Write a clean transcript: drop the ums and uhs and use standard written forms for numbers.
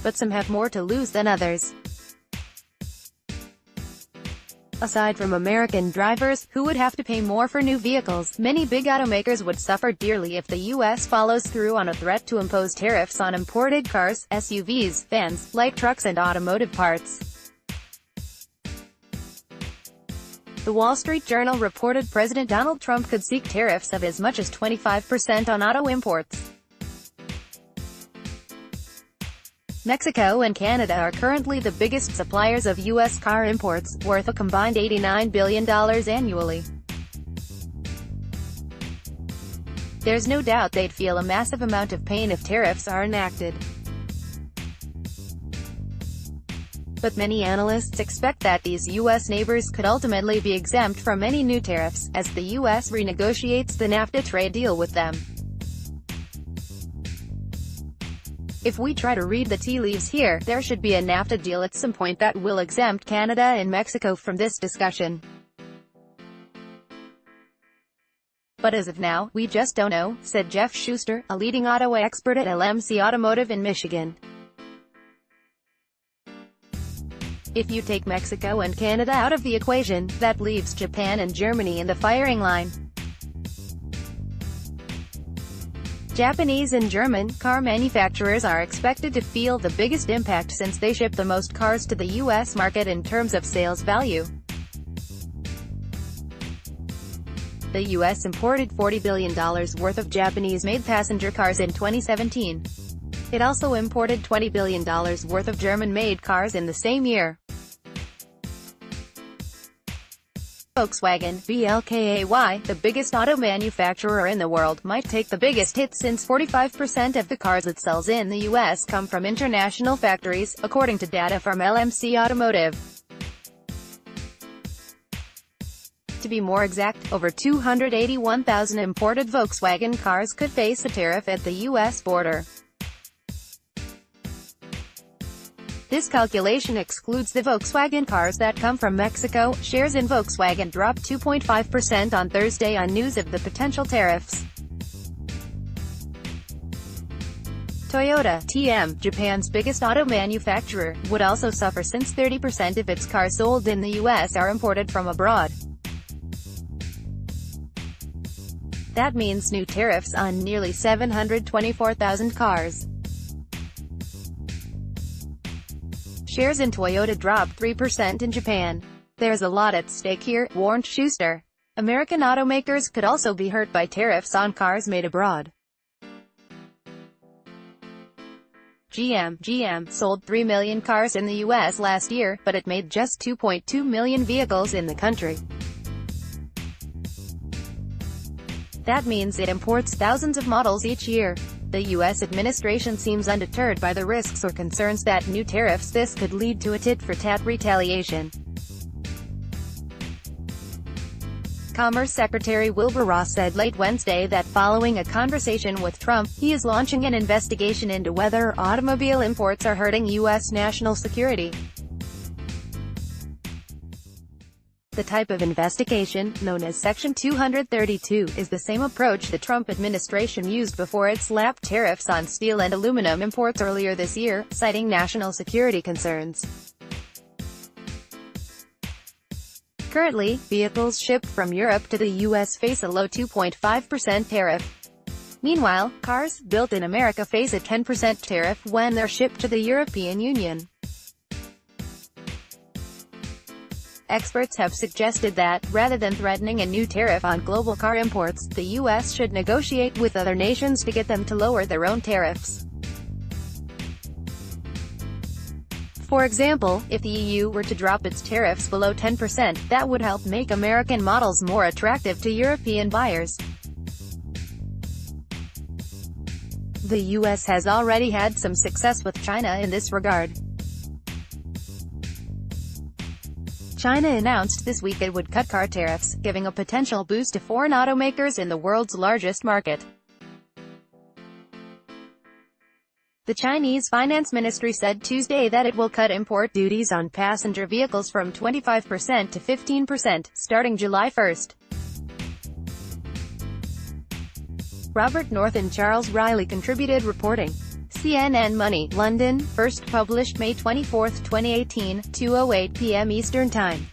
but some have more to lose than others. Aside from American drivers, who would have to pay more for new vehicles, many big automakers would suffer dearly if the U.S. follows through on a threat to impose tariffs on imported cars, SUVs, vans, light trucks and automotive parts. The Wall Street Journal reported President Donald Trump could seek tariffs of as much as 25% on auto imports. Mexico and Canada are currently the biggest suppliers of U.S. car imports, worth a combined $89 billion annually. There's no doubt they'd feel a massive amount of pain if tariffs are enacted. But many analysts expect that these U.S. neighbors could ultimately be exempt from any new tariffs, as the U.S. renegotiates the NAFTA trade deal with them. If we try to read the tea leaves here, there should be a NAFTA deal at some point that will exempt Canada and Mexico from this discussion. But as of now, we just don't know, said Jeff Schuster, a leading auto expert at LMC Automotive in Michigan. If you take Mexico and Canada out of the equation, that leaves Japan and Germany in the firing line. Japanese and German car manufacturers are expected to feel the biggest impact since they ship the most cars to the U.S. market in terms of sales value. The U.S. imported $40 billion worth of Japanese-made passenger cars in 2017. It also imported $20 billion worth of German-made cars in the same year. Volkswagen, VLKAY, the biggest auto manufacturer in the world, might take the biggest hit since 45% of the cars it sells in the U.S. come from international factories, according to data from LMC Automotive. To be more exact, over 281,000 imported Volkswagen cars could face a tariff at the U.S. border. This calculation excludes the Volkswagen cars that come from Mexico. Shares in Volkswagen dropped 2.5% on Thursday on news of the potential tariffs. Toyota, TM, Japan's biggest auto manufacturer, would also suffer since 30% of its cars sold in the U.S. are imported from abroad. That means new tariffs on nearly 724,000 cars. Shares in Toyota dropped 3% in Japan. There's a lot at stake here, warned Schuster. American automakers could also be hurt by tariffs on cars made abroad. GM sold 3 million cars in the U.S. last year, but it made just 2.2 million vehicles in the country. That means it imports thousands of models each year. The U.S. administration seems undeterred by the risks or concerns that new tariffs this could lead to a tit-for-tat retaliation. Commerce Secretary Wilbur Ross said late Wednesday that following a conversation with Trump, he is launching an investigation into whether automobile imports are hurting U.S. national security. The type of investigation, known as Section 232, is the same approach the Trump administration used before it slapped tariffs on steel and aluminum imports earlier this year, citing national security concerns. Currently, vehicles shipped from Europe to the U.S. face a low 2.5% tariff. Meanwhile, cars built in America face a 10% tariff when they're shipped to the European Union. Experts have suggested that, rather than threatening a new tariff on global car imports, the U.S. should negotiate with other nations to get them to lower their own tariffs. For example, if the EU were to drop its tariffs below 10%, that would help make American models more attractive to European buyers. The U.S. has already had some success with China in this regard. China announced this week it would cut car tariffs, giving a potential boost to foreign automakers in the world's largest market. The Chinese Finance Ministry said Tuesday that it will cut import duties on passenger vehicles from 25% to 15%, starting July 1. Robert North and Charles Riley contributed reporting. CNN Money, London, first published May 24, 2018, 2:08 p.m. Eastern Time.